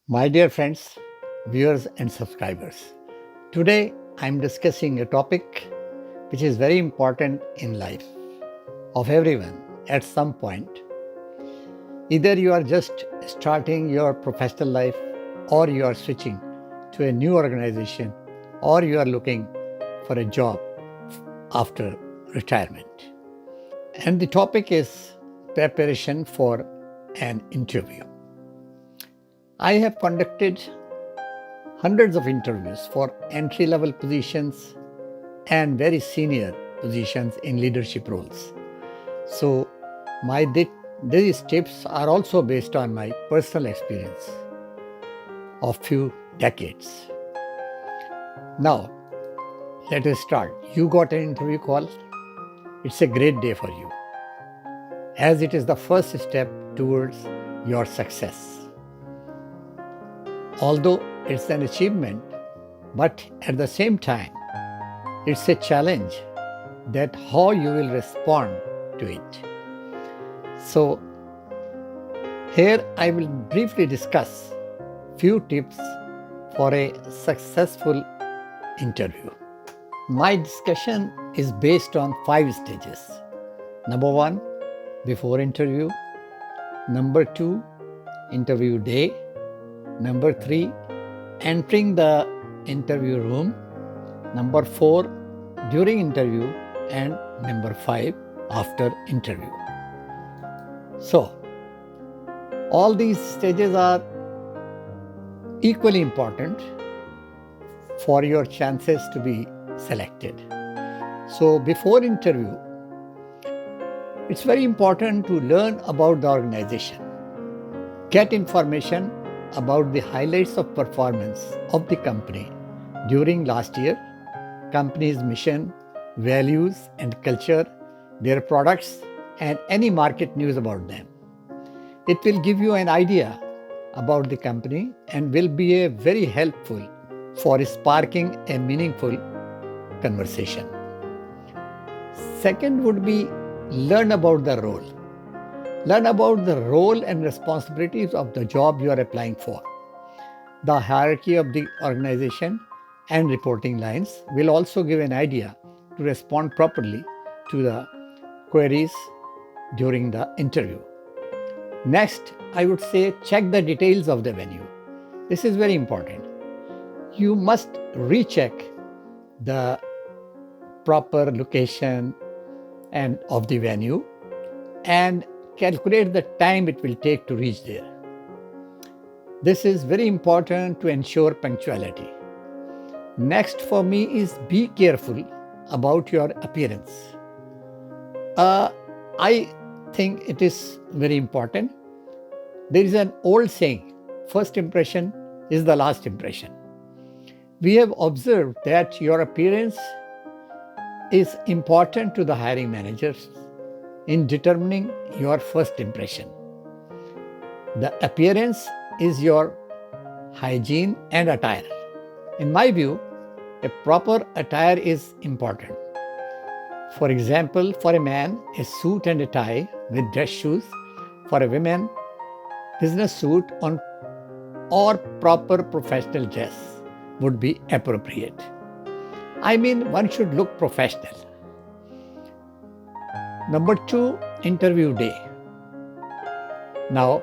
My dear friends, viewers, and subscribers, today I'm discussing a topic which is very important in life of everyone at some point. Either you are just starting your professional life, or you are switching to a new organization, or you are looking for a job after retirement. And the topic is preparation for an interview. I have conducted hundreds of interviews for entry level positions and very senior positions in leadership roles. So, these tips are also based on my personal experience of few decades. Now, let us start. You got an interview call. It's a great day for you, as it is the first step towards your success. Although it's an achievement, but at the same time, it's a challenge that how you will respond to it. So, here I will briefly discuss few tips for a successful interview. My discussion is based on 5 stages. Number 1, before interview. Number 2, interview day. Number 3, entering the interview room. Number 4, during interview. And number 5, after interview. So, all these stages are equally important for your chances to be selected. So, before interview, it's very important to learn about the organization, get information about the highlights of performance of the company during last year, company's mission, values and culture, their products, and any market news about them. It will give you an idea about the company and will be very helpful for sparking a meaningful conversation. Second would be learn about the role. Learn about the role and responsibilities of the job you are applying for. The hierarchy of the organization and reporting lines will also give an idea to respond properly to the queries during the interview. Next, I would say check the details of the venue. This is very important. You must recheck the proper location and of the venue and calculate the time it will take to reach there. This is very important to ensure punctuality. Next for me is be careful about your appearance. I think it is very important. There is an old saying, first impression is the last impression. We have observed that your appearance is important to the hiring managers in determining your first impression. The appearance is your hygiene and attire. In my view, a proper attire is important. For example, for a man, a suit and a tie with dress shoes. For a woman, business suit on or proper professional dress would be appropriate. I mean, one should look professional. Number 2, interview day. Now,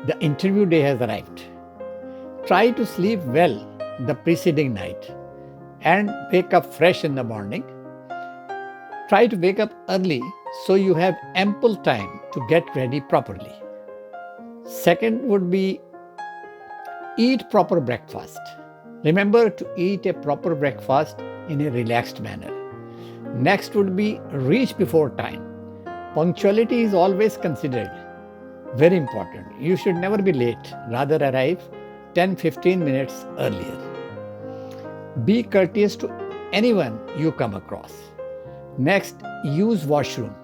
the interview day has arrived. Try to sleep well the preceding night and wake up fresh in the morning. Try to wake up early so you have ample time to get ready properly. Second would be eat proper breakfast. Remember to eat a proper breakfast in a relaxed manner. Next would be reach before time. Punctuality is always considered very important. You should never be late, rather arrive 10-15 minutes earlier. Be courteous to anyone you come across. Next, use washroom.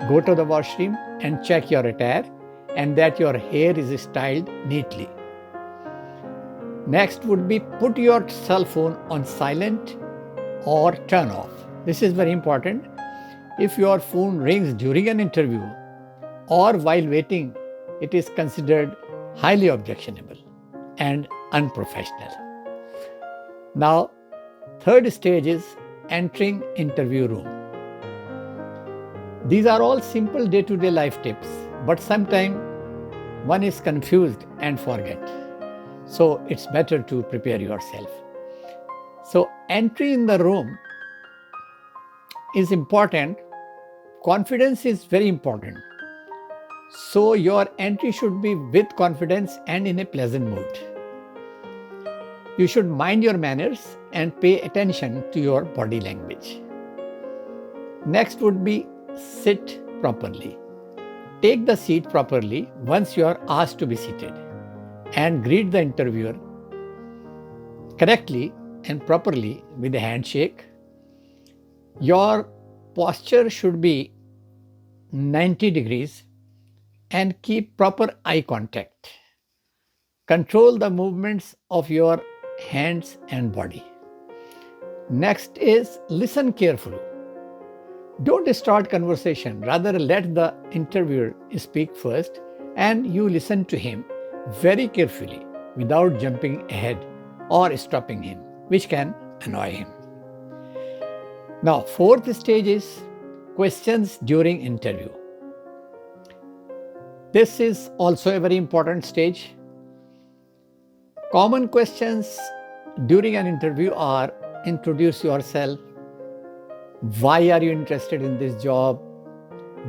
Go to the washroom and check your attire and that your hair is styled neatly. Next would be put your cell phone on silent or turn off. This is very important. If your phone rings during an interview or while waiting, it is considered highly objectionable. and unprofessional. Now, third stage is entering interview room. These are all simple day-to-day life tips, but sometimes one is confused and forget. So it's better to prepare yourself. So entry in the room is important. Confidence is very important. So your entry should be with confidence and in a pleasant mood. You should mind your manners and pay attention to your body language. Next would be sit properly. Take the seat properly once you are asked to be seated and greet the interviewer correctly and properly with a handshake. Your posture should be 90 degrees and keep proper eye contact. Control the movements of your hands and body. Next is listen carefully. Don't start conversation, rather let the interviewer speak first and you listen to him very carefully without jumping ahead or stopping him, which can annoy him. Now, fourth stage is questions during interview. This is also a very important stage. Common questions during an interview are: introduce yourself, why are you interested in this job,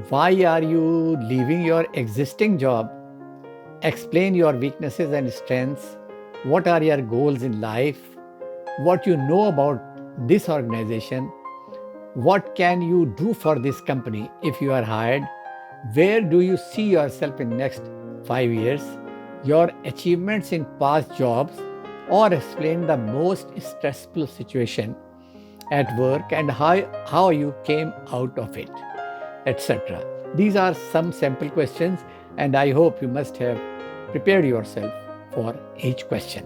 why are you leaving your existing job, explain your weaknesses and strengths, what are your goals in life, what you know about this organization, what can you do for this company if you are hired, where do you see yourself in next 5 years, your achievements in past jobs, or explain the most stressful situation at work and how you came out of it, etc. These are some sample questions and I hope you must have prepared yourself for each question.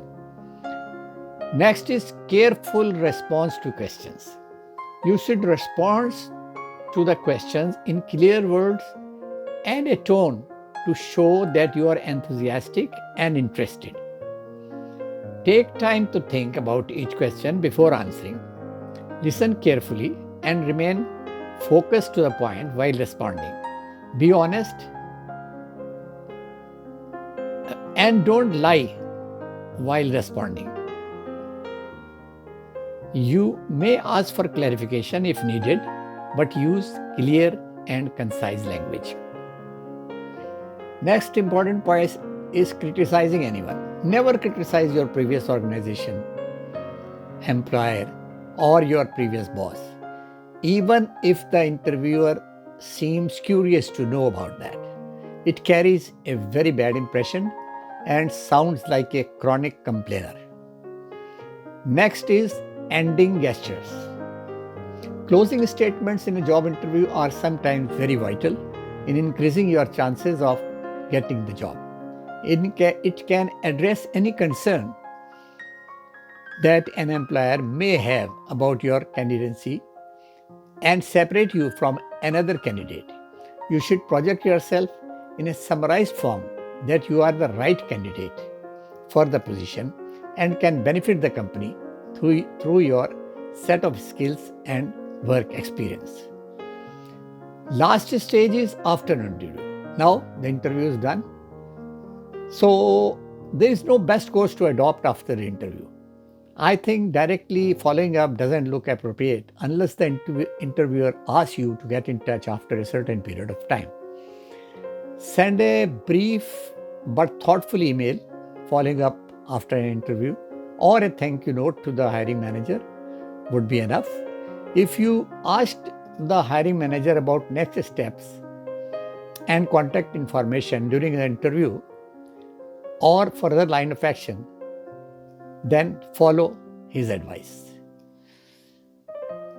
Next is careful response to questions. You should respond to the questions in clear words and a tone to show that you are enthusiastic and interested. Take time to think about each question before answering. Listen carefully and remain focused to the point while responding. Be honest and don't lie while responding. You may ask for clarification if needed, but use clear and concise language. Next important point is criticizing anyone. Never criticize your previous organization, employer, or your previous boss, even if the interviewer seems curious to know about that. It carries a very bad impression and sounds like a chronic complainer. Next is ending gestures. Closing statements in a job interview are sometimes very vital in increasing your chances of getting the job. It can address any concern that an employer may have about your candidacy and separate you from another candidate. You should project yourself in a summarized form that you are the right candidate for the position and can benefit the company through your set of skills and work experience. Last stage is after interview. Now the interview is done. So there is no best course to adopt after the interview. I think directly following up doesn't look appropriate unless the interviewer asks you to get in touch after a certain period of time. Send a brief but thoughtful email following up after an interview, or a thank you note to the hiring manager would be enough. If you asked the hiring manager about next steps and contact information during the interview or further line of action, then follow his advice.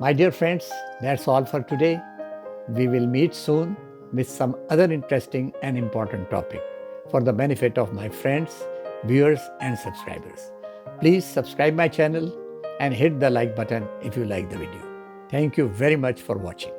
My dear friends, that's all for today. We will meet soon with some other interesting and important topic for the benefit of my friends, viewers and subscribers. Please subscribe my channel and hit the like button if you like the video. Thank you very much for watching.